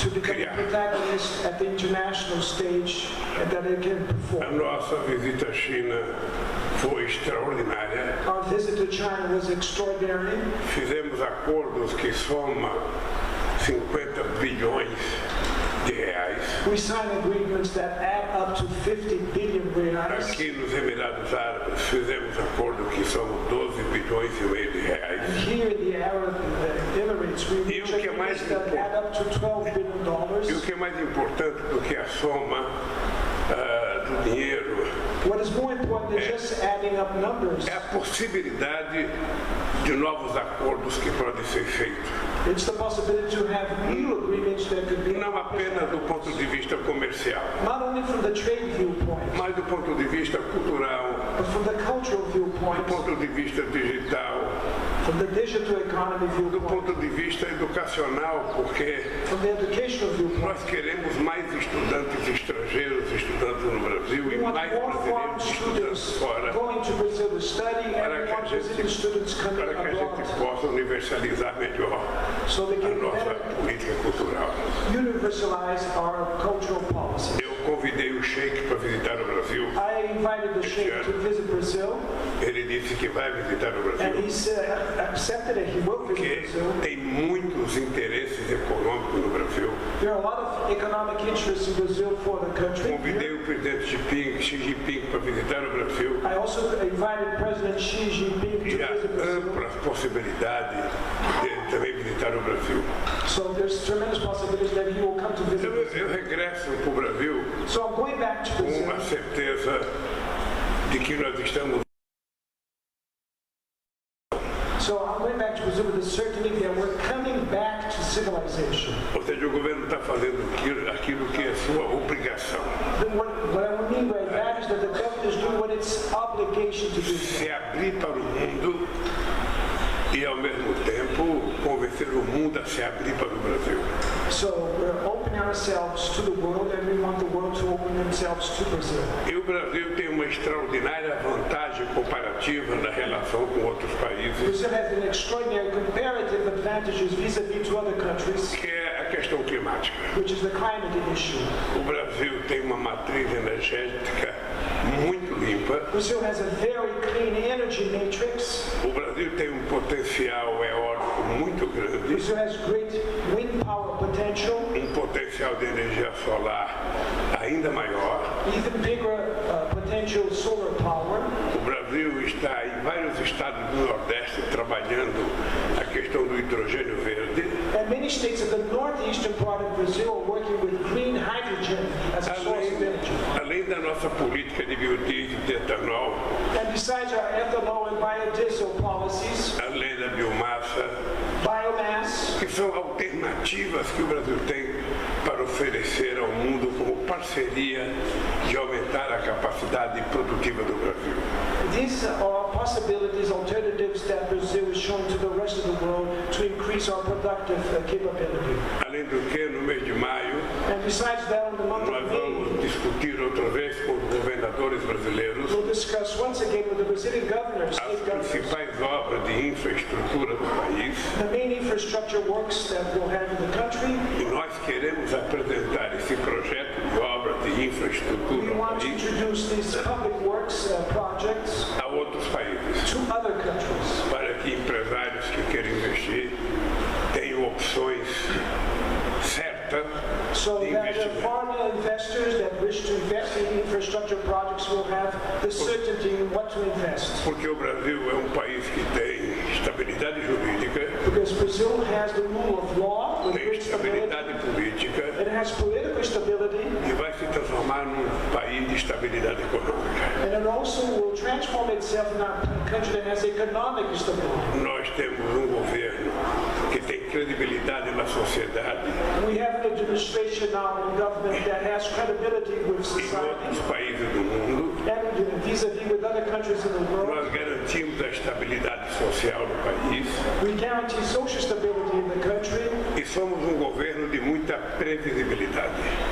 to become a protagonist at the international stage and that it can perform. A nossa visita à China foi extraordinária. Our visit to China was extraordinary. Fizemos acordos que somam 50 bilhões de reais. We signed agreements that add up to 50 billion reais. Aqui nos Emirados Árabes fizemos acordo que são 12 bilhões e meio de reais. And here in the Arab Emirates, we reached agreements that add up to $12 billion. E o que é mais importante do que a soma do dinheiro What is more important than just adding up numbers? É a possibilidade de novos acordos que podem ser feitos. It's the possibility to have new agreements that could be. Não apenas do ponto de vista comercial, not only from the trade viewpoint, mas do ponto de vista cultural, but from the cultural viewpoint, do ponto de vista digital, from the digital economy do viewpoint, ponto de vista educacional, porque from the educational viewpoint. nós queremos mais estudantes estrangeiros estudando no Brasil e mais brasileiros estudando fora, going to Brazil to study, and we want Brazilian students coming para que a abroad, gente possa universalizar melhor so they a can nossa better política cultural. universalize our cultural policy. Eu convidei o Sheik para visitar o Brasil. I invited the Sheikh to visit Brazil, Ele disse que vai visitar o and Brasil. he accepted that he will visit Porque Brazil. tem muitos interesses econômicos no Brasil. There are a lot of economic interests in Brazil for the country. Convidei o presidente Xi Jinping para visitar o Brasil. I also invited President Xi Jinping to E há visit Brazil. amplas possibilidades dele também visitar o Brasil. So there's tremendous possibilities that he will come to visit Brazil. Eu regresso para o Brasil So I'm going back to com Brazil. a certeza de que nós estamos. So I'm going back to Brazil with the certainty that we're coming back to civilization. Ou seja, o governo está fazendo aquilo que é sua obrigação. What I mean by that is that the government is doing what it's obligation to do. Se abrir para o mundo e, ao mesmo tempo, convencer o mundo a se abrir para o Brasil. So we're opening ourselves to the world, and we want the world to open themselves to Brazil. E o Brasil tem uma extraordinária vantagem comparativa na relação com outros países, Brazil has an extraordinary comparative advantages vis-à-vis to other countries, que é a questão climática. which is the climate issue. O Brasil tem uma matriz energética muito limpa. Brazil has a very clean energy matrix. O Brasil tem um potencial eólico muito grande, Brazil has great wind power potential, potencial de energia solar ainda maior. even bigger potential solar power. O Brasil está em vários estados do Nordeste trabalhando a questão do hidrogênio verde. And many states of the northeastern part of Brazil are working with green hydrogen as a source of energy. Além da nossa política de biodiesel e de etanol, And besides our ethanol and biodiesel policies, além da biomassa, biomass, que são alternativas que o Brasil tem para oferecer ao mundo como parceria de aumentar a capacidade produtiva do Brasil. these are possibilities, alternatives that Brazil is showing to the rest of the world to increase our productive capability. Além do que, no mês de maio, And besides that, in the month nós of vamos May, discutir outra vez com os governadores brasileiros we'll discuss once again with the Brazilian governors, as state governors, principais obras de infraestrutura do país. the main infrastructure works that we'll have in the country. E nós queremos apresentar esse projeto de obra de infraestrutura We no want to país introduce these public works projects a outros países, to other countries, para que empresários que querem investir tenham opções certas so de that the investimento. foreign investors that wish to invest in infrastructure projects will have the certainty in what to invest. Porque o Brasil é um país que tem estabilidade jurídica, Because Brazil has the rule of law with tem great stability, estabilidade política it has political stability, e vai se transformar num país de estabilidade econômica. and it also will transform itself in a country that has economic stability. Nós temos um governo que tem credibilidade na sociedade We have an administration now in government that has credibility with em society, outros países do mundo. and vis-a-vis with other countries in the world. Nós garantimos a estabilidade social no país We guarantee social stability in the country, e somos um governo de muita previsibilidade.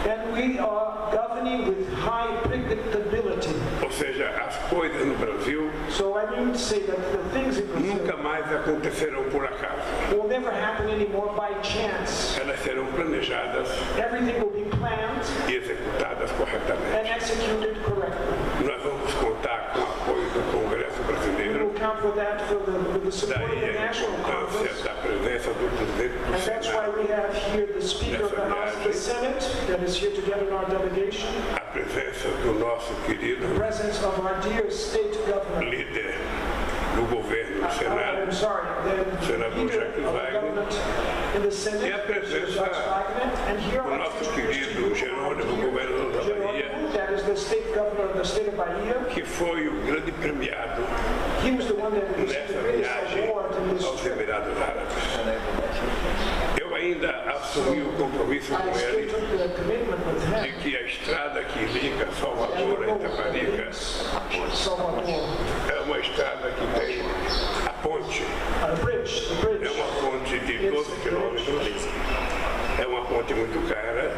and we are governing with high predictability. Ou seja, as coisas no Brasil So I mean to say that the things in Brazil nunca mais acontecerão por acaso. will never happen anymore by chance. Elas serão planejadas Everything will be planned e executadas and corretamente. executed correctly. Nós vamos contar com o apoio do Congresso We brasileiro, will count for that with the support of daí the a National importância Congress. da presença do presidente do And that's why Senado, we have here the Speaker of the House of the Senate that is here together in our delegation, a presença do nosso querido the presence of our dear state governor. líder do governo do Senado, I'm sorry, the Senador leader Jacques of the Wagner, government in the Senate, e a presença Jacques Wagner, and here do I nosso introduce to querido you Jerônimo, governador da Bahia, Jerônimo, that is the state governor of the state of Bahia. que foi o grande premiado He was the one that received nessa the greatest viagem award in this aos trip. Emirados Árabes. Eu ainda assumi o compromisso I com still ele took the commitment with de him. que a estrada que liga Salvador a Itaparica Salvador. é uma estrada que tem a ponte, The bridge. é uma ponte de 12 quilômetros, é uma ponte muito cara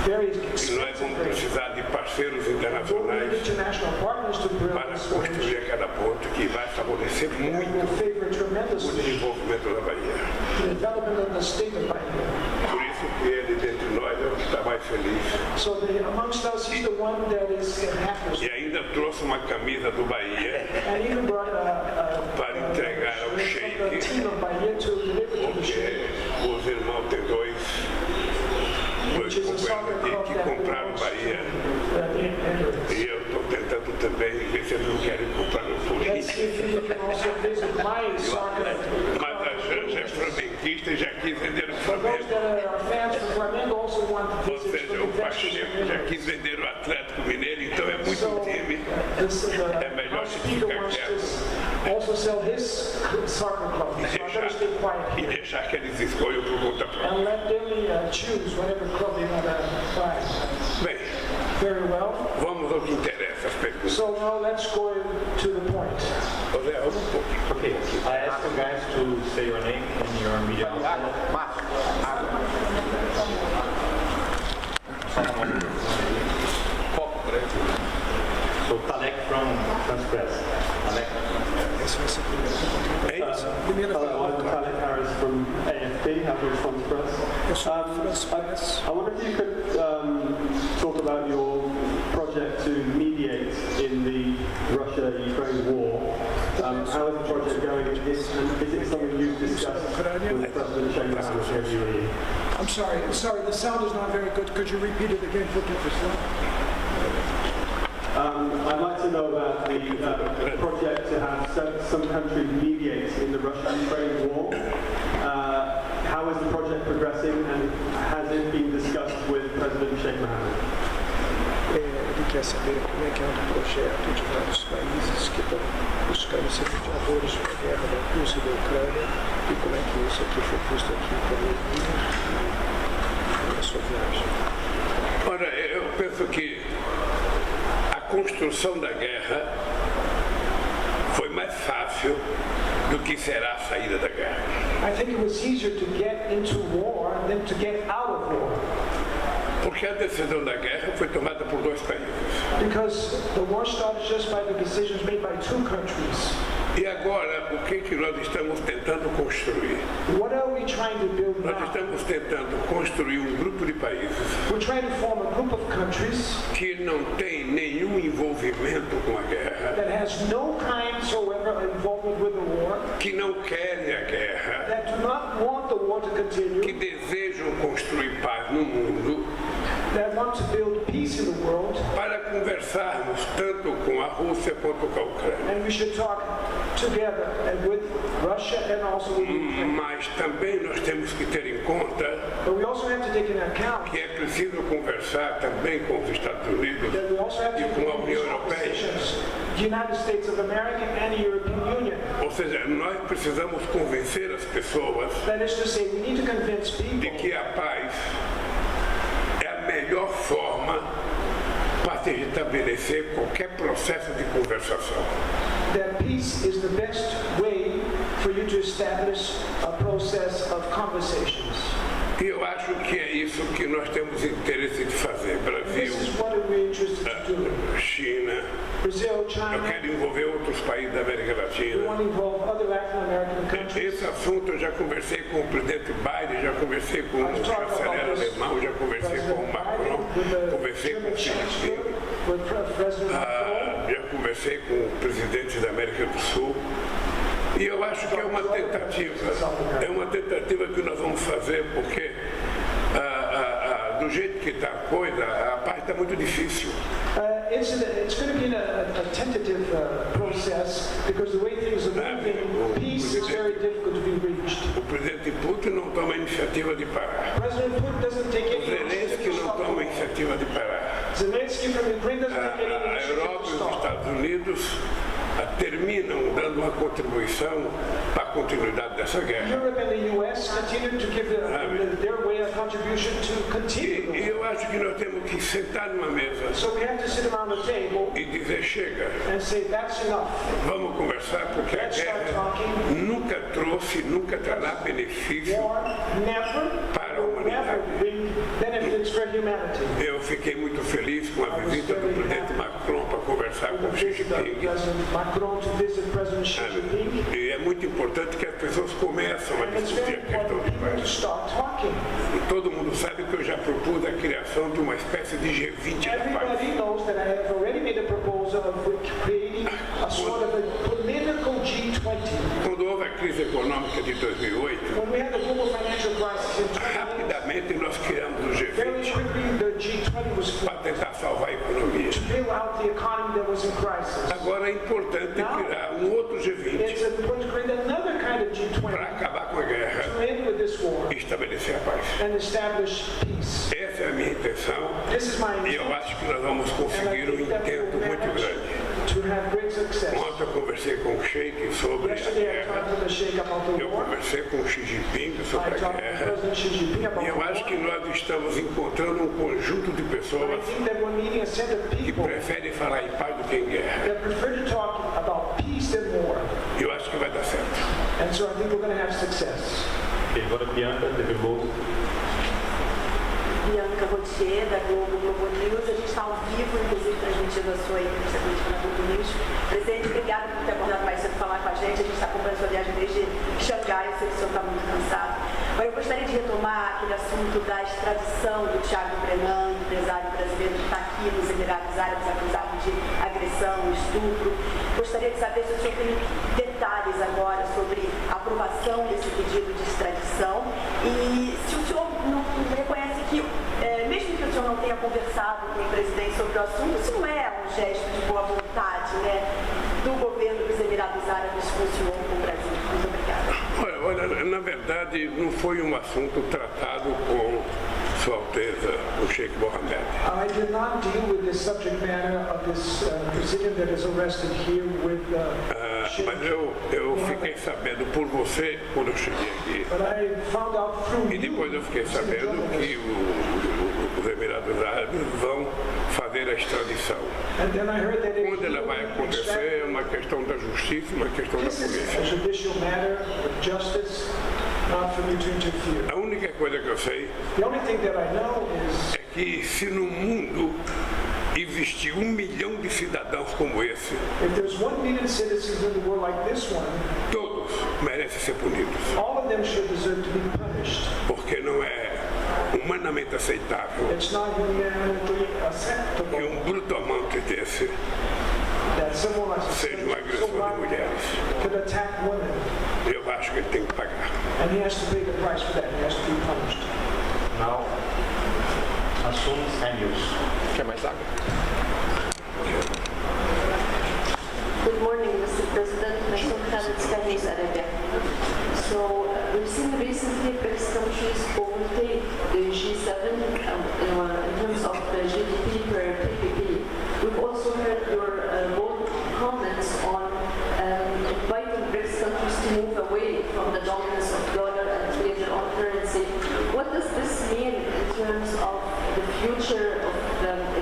Very e nós expensive vamos bridge. precisar de parceiros We'll need internacionais international partners to build para this bridge. construir aquela ponte que vai favorecer It will muito favor o tremendously desenvolvimento da Bahia. the development of the state of Bahia. Por isso que ele, dentre nós, é o que está mais feliz. So amongst us, he's the one that is happiest. E ainda trouxe uma camisa do Bahia And even brought para entregar ao the Sheik, team of Bahia to deliver to the porque Sheikh, os irmãos têm dois which is a soccer club que that compraram belongs Bahia. to Emirates. E eu estou tentando também ver se eles não querem comprar o Let's see if you can also visit my soccer Mas club. a Janja é flamenguista e já quis vender o For those Flamengo. that are fans of Flamengo also want to Ou visit seja, for o investors in Pacheco já Emirates. quis vender o Atlético Mineiro, então é muito So, time. the melhor House se Speaker ficar wants quieto. to also sell his soccer club, so I better stay quiet E here. deixar que eles escolham por conta própria. And let them choose whatever club they want to buy. Bem, Very well. vamos ao que interessa, as perguntas. So now let's go to the point. José, um pouquinho. Okay, I ask you guys to say your name and your media outlet. So Talek from France Press. Talek. É isso. Hello, I'm Talek Harris from AFP, Average Funds Press. I wonder if you could talk about your project to mediate in the Russia-Ukraine war. How is the project going? Is it something you've discussed with President Lula? I'm sorry, the sound is not very good. Could you repeat it again for people? I'd like to know about the project to have some countries mediate in the Russia-Ukraine war. How is the project progressing and has it been discussed with President Sheikh Mohammed? Ele quer saber como é que anda o projeto de vários países que estão buscando ser mediadores na guerra da Rússia e da Ucrânia e como é que isso aqui foi visto aqui pelo na sua viagem. Ora, eu penso que a construção da guerra foi mais fácil do que será a saída da guerra. I think it was easier to get into war than to get out of war. Porque a decisão da guerra foi tomada por dois países. Because the war started just by the decisions made by two countries. E agora, o que nós estamos tentando construir? What are we trying to build Nós now? estamos tentando construir um grupo de países We're trying to form a group of countries que não tem nenhum envolvimento com a guerra, that has no kind whatsoever involvement with the war, que não querem a guerra, that do not want the war to que continue, desejam construir paz no mundo, that want to build peace in the world, para conversarmos tanto com a Rússia quanto com a Ucrânia. and we should talk together and with Russia and also with Ukraine. Mas também nós temos que ter em conta But we also have to take into account que é preciso conversar também com os Estados Unidos that we also have e to com a make União these Europeia. decisions. The United States of America and the European Union. Ou seja, nós precisamos convencer as pessoas That is to say, we need to convince de people que a paz é a melhor forma para se estabelecer qualquer processo de conversação. that peace is the best way for you to establish a process of conversations. E eu acho que é isso que nós temos interesse de fazer. Brasil, This is what we're interested to do. China, Brazil, eu China, quero envolver outros países da América we Latina. want to involve other Latin American countries. Esse assunto eu já conversei com o presidente Biden, já conversei com o I've talked chanceler about this alemão, já conversei com o Macron, conversei com o Xi Jinping, já conversei com o presidente da América do Sul. E eu acho que é uma tentativa que nós vamos fazer, porque do jeito que está a coisa, a parte está muito difícil. It's going to be a tentative process because the way things are moving, peace is very difficult to be reached. O presidente Putin não toma a iniciativa de parar. President Putin doesn't take O any Zelensky initiative to não stop the toma a war. iniciativa de parar. Zelensky from Ukraine doesn't take any A initiative Europa to e os stop. Estados Unidos terminam dando uma contribuição para a continuidade dessa guerra. Europe and the US continue to give their way of contribution to continue. E eu acho que nós temos que sentar numa mesa So we have to sit around the table e dizer chega. and say that's enough. Vamos conversar porque a guerra nunca trouxe, nunca trará benefício War para a never humanidade. bring benefits for humanity. Eu fiquei muito feliz com a visita do presidente Macron para conversar com o Xi Jinping. President Macron to visit President Xi Jinping. E é muito importante que as pessoas começam a And it's very discutir a questão important de people to paz. start talking. E todo mundo sabe que eu já propus a criação de uma espécie de G20 da paz. Everybody knows that I have already made a proposal of creating a sort of a political G20. Quando houve a crise econômica de 2008, When we had the global financial crisis in 2008, rapidamente nós criamos o very G20 quickly the G20 was para formed tentar salvar a economia. to bail out the economy that was in crisis. Agora é importante criar um outro It's G20 important to create another kind of para G20 acabar com a guerra to end with this war e estabelecer a paz. and establish peace. Essa é a minha intenção This is my e eu intent, acho que nós vamos and I conseguir um think that we intento will muito manage grande. to have great success. Ontem eu conversei com o Sheik sobre a Yesterday I guerra, talked to the Sheikh about the eu war. conversei com o Xi Jinping sobre I a talked to guerra President Xi Jinping about e eu the acho que war. nós estamos encontrando um conjunto de I pessoas think that we're meeting a set of que people preferem falar em paz do que em guerra. that prefer to talk about peace than war. Eu acho que vai dar certo. And so I think we're going to have success. Agora Bianca, teve Globo. Bianca Rotier, da Globo News. A gente está ao vivo, inclusive, transmitindo a sua entrevista política na Globo News. Presidente, obrigado por ter acordado mais cedo falar com a gente. A gente está acompanhando a sua viagem desde Xangai. Eu sei que o senhor está muito cansado. Mas eu gostaria de retomar aquele assunto da extradição do Thiago Brenan, empresário brasileiro que está aqui nos Emirados Árabes acusado de agressão, estupro. Gostaria de saber se o senhor tem detalhes agora sobre a aprovação desse pedido de extradição e se o senhor não reconhece que, mesmo que o senhor não tenha conversado com o presidente sobre o assunto, isso não é um gesto de boa vontade, né, do governo dos Emirados Árabes funcionou com o Brasil. Muito obrigada. Olha, na verdade, não foi um assunto tratado com Sua Alteza, o Sheikh Mohammed. I did not deal with the subject matter of this Brazilian that is arrested here with Mas eu fiquei sabendo por você quando eu cheguei aqui. But I found out through E depois eu fiquei sabendo que os Emirados Árabes vão fazer a extradição. And then I heard that Quando ela vai acontecer é uma questão da justiça e uma questão da this is a polícia. judicial matter of justice, not for me to interfere. A única coisa que eu sei The only thing that I know is é que se no mundo existir 1 milhão de cidadãos como esse, if there's 1 million citizens in the world like this one, todos merecem ser punidos. all of them should deserve to be punished. Porque não é humanamente aceitável It's not humanly que acceptable brutamante desse that someone like seja um agressor de mulheres. could attack women, Eu acho que ele tem que pagar. and he has to pay the price for that. He has to be punished. Now, assuntos and news. Quer mais água? Good morning, Mr. President. Myself, Saudi Arabia. So, we've seen recently BRICS countries overtake the G7 in terms of the GDP per PPP. We've also heard your bold comments on inviting BRICS countries to move away from the dominance of dollar and create their own currency. What does this mean in terms of the future of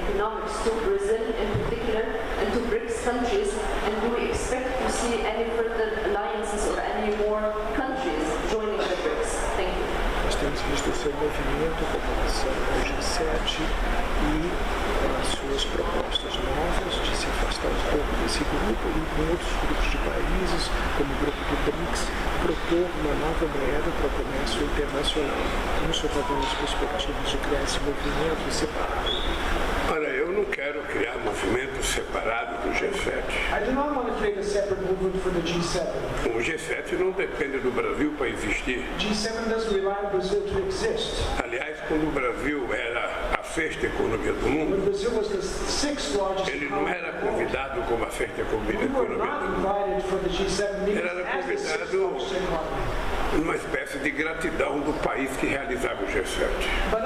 economics to Brazil in particular and to BRICS countries? And do we expect to see any further alliances or any more countries joining the BRICS? Thank you. Nós temos visto o seu movimento com relação ao G7 e as suas propostas novas de se afastar um pouco desse grupo e com outros grupos de países, como o grupo do BRICS, propor uma nova moeda para o comércio internacional. Como o senhor está vendo as perspectivas de esse movimento separado? Olha, eu não quero criar movimento separado do G7. I do not want to create a separate movement for the G7. O G7 não depende do Brasil para existir. G7 doesn't rely on Brazil to exist. Aliás, quando o Brasil era a sexta economia do mundo, When Brazil was the sixth largest ele não era convidado como a sexta economia we were do not mundo. invited for the G7 meetings Ele era as the sixth convidado largest economy. numa espécie de gratidão do país que realizava o G7. But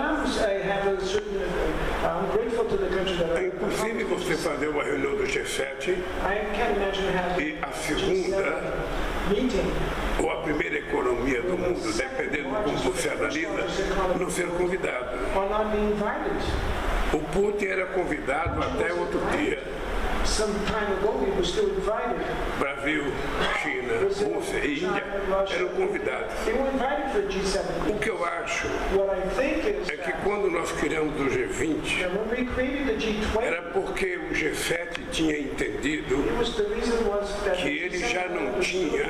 I'm grateful to the country that É impossível você fazer uma reunião do G7 I can't imagine having e a segunda meeting ou a primeira economia do mundo, dependendo de como você analisa, não ser convidado. or not being invited. O Putin era convidado até outro dia. Some time ago we were still invited. Brasil, China, Rússia e Índia eram convidados. They were invited for G7 O meetings. que eu acho What I think is é que that quando nós criamos o G20, when we created the G20, era porque o G7 tinha entendido the reason was that que ele já não tinha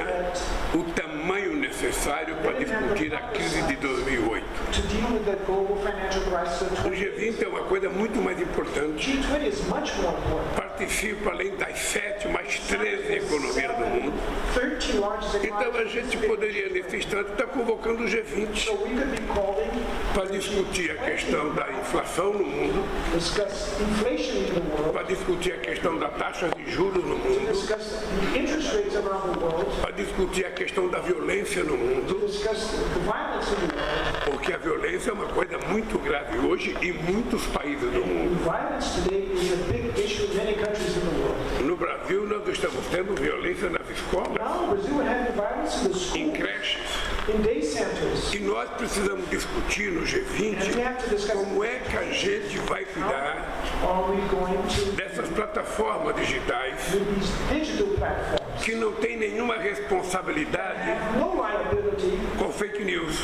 o tamanho necessário para discutir a crise de 2008. to deal with the global financial crisis of O G20 é uma coisa muito mais importante. G20 is much more important. Participa além das 7 mais 13 economias do mundo. 13 largest Então a economies. gente poderia, nesse instante, estar convocando o G20 So we could be calling para discutir a questão da inflação no mundo, discuss inflation in the world, para discutir a questão da taxa de juros no mundo, discuss the interest rates around the world, para discutir a questão da violência no mundo, discuss the violence in the world. porque a violência é uma coisa muito grave hoje em muitos países do mundo. Violence today is a big issue in many countries in the world. No Brasil, nós estamos tendo violência nas escolas, Now in Brazil we're having violence in the em schools, creches, in day centers. e nós precisamos discutir no And we G20 have to discuss como é que a gente vai cuidar are we going to dessas plataformas digitais do these digital platforms que não têm nenhuma responsabilidade have no liability com fake news,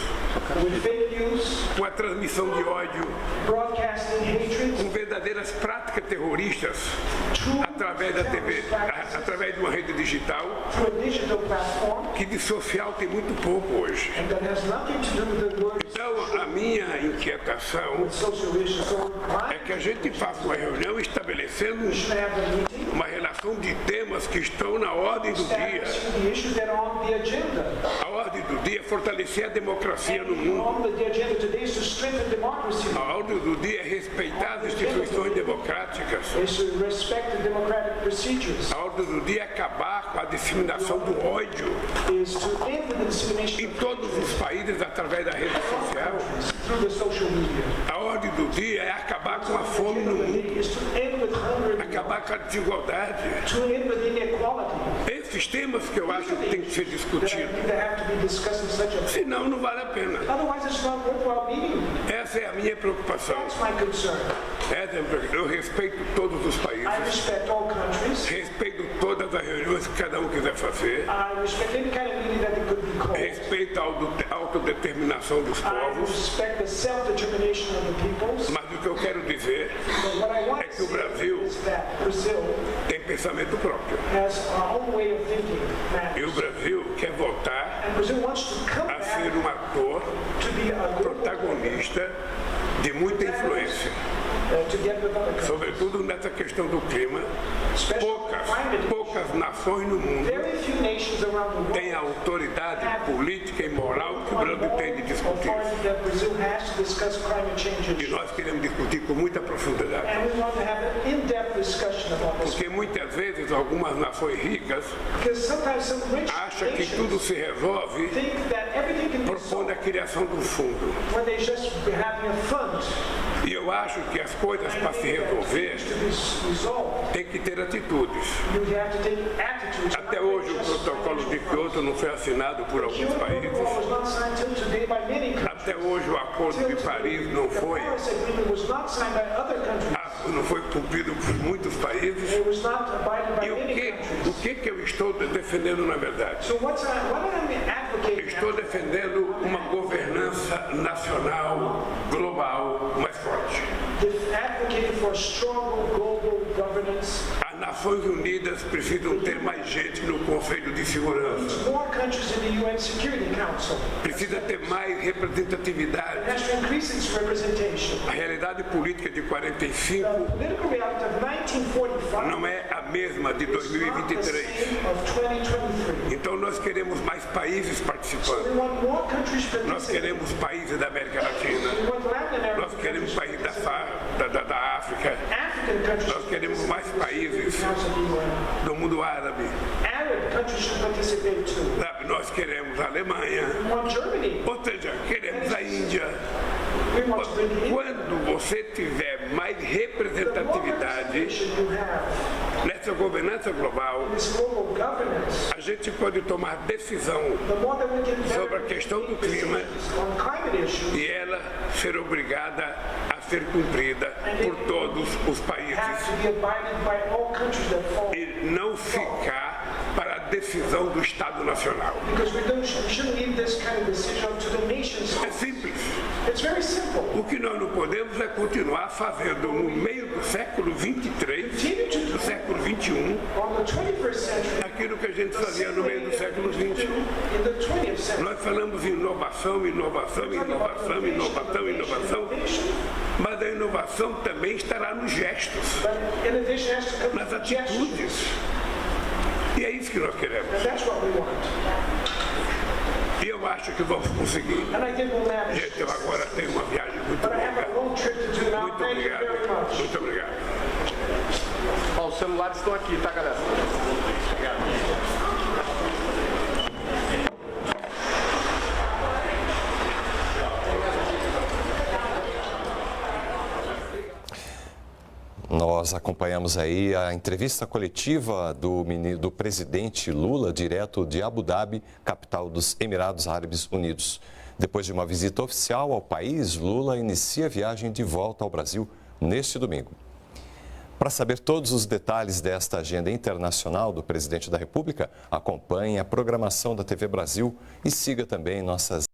with fake news, com a transmissão de ódio, broadcasting hatred com verdadeiras práticas terroristas através da TV, através de uma rede digital, through a digital platform, que de social tem muito pouco hoje. and that has nothing to do with the word Então, a minha inquietação social issues. So é que a gente faça uma reunião estabelecendo we should have a meeting uma relação de temas que estão na ordem do dia. establishing the issues that are on the agenda. A ordem do dia é fortalecer a democracia no mundo. On the agenda today is to strengthen democracy. A ordem do dia é respeitar as instituições democráticas. Is to respect the democratic procedures. A ordem do dia é acabar com a disseminação do ódio Is to end the dissemination em todos os países através da rede social. through the social media. A ordem do dia é acabar com a fome no mundo, Is to end with hunger, acabar com a desigualdade. to end with inequality. Esses temas que eu acho que tem que ser discutidos. That have to be discussed in such a Senão, não vale a pena. otherwise it's not worthwhile meeting. Essa é a minha preocupação. That's my concern. Eu respeito todos os I países, respect all countries. respeito todas as reuniões que cada um quiser fazer, I respect any kind of meeting that it could be called. respeito a autodeterminação dos I povos, respect the self-determination of the peoples. mas o que eu quero dizer But what I want é to que o say Brasil is that Brazil tem pensamento próprio. has our own way of thinking E matters. o Brasil quer voltar And Brazil wants to come a back ser um ator to be a global protagonista de muita influência, together with other countries. sobretudo nessa questão do clima. Poucas nações no mundo Very few nations around the world têm a autoridade política e moral que o Brasil tem de discutir. authority that Brazil has to discuss climate change E issues. nós queremos discutir com muita profundidade. And we want to have an in-depth discussion about this. Porque muitas vezes algumas nações ricas Because sometimes some rich acham que tudo nations se resolve think that everything can be propondo a solved criação de um fundo. when they just having a fund E eu acho que as coisas para se resolver to be resolved. tem que ter atitudes. You have to take attitudes. Até hoje o protocolo de Kyoto não foi assinado por alguns Kyoto países. Protocol was not signed till today by many countries. Até hoje o acordo de Paris não The foi, Paris Agreement was not signed by other countries. não foi cumprido por muitos países. It was not abided by E o many que countries. eu estou defendendo na verdade? So what I'm advocating Estou defendendo uma governança nacional, global, mais forte. advocating for strong global governance. A Nações Unidas precisam ter mais gente no Conselho de Segurança. More countries in the UN Security Council. Precisa ter mais representatividade. It has to increase its representation. A realidade política de 45 The political reality of 1945 não é a mesma de is not the 2023. same of 2023. Então nós queremos mais países We participando. want more countries Nós participating. queremos países da América Latina. We want Latin American Nós queremos countries países da África. African countries Nós queremos mais países to participate in the UN. do mundo árabe. Arab countries should participate too. Sabe, nós queremos a Alemanha. We want Germany. Ou seja, queremos a Índia. We want to bring in Quando você tiver mais the more representatividade representation you have nessa governança global, in this global governance, a gente pode tomar decisão the more that we can sobre a questão do clima on climate issues e ela ser obrigada a ser cumprida por todos os have países to be abided by all countries that fall. e não ficar para a decisão do Estado Nacional. Because we shouldn't leave this kind of decision up to the nations. É simples. It's very simple. O que nós não podemos é continuar fazendo no meio do século 23, do século 21, On the 21st century, aquilo que a gente fazia no meio do século 20. in the 20th century, Nós falamos em inovação, inovação, inovação, inovação, inovação, mas a inovação também estará nos gestos, but innovation has to come nas from gestures. atitudes. E é isso que nós queremos. And that's what we want. E eu acho que vamos conseguir. And I think we'll manage. Gente, eu agora tenho uma viagem muito But I have longa. a long trip to do now. Muito Thank you obrigado. very much. Muito obrigado. Ó, os celulares estão aqui, tá, galera? Nós acompanhamos aí a entrevista coletiva do presidente Lula, direto de Abu Dhabi, capital dos Emirados Árabes Unidos. Depois de uma visita oficial ao país, Lula inicia a viagem de volta ao Brasil neste domingo. Para saber todos os detalhes desta agenda internacional do presidente da República, acompanhe a programação da TV Brasil e siga também nossas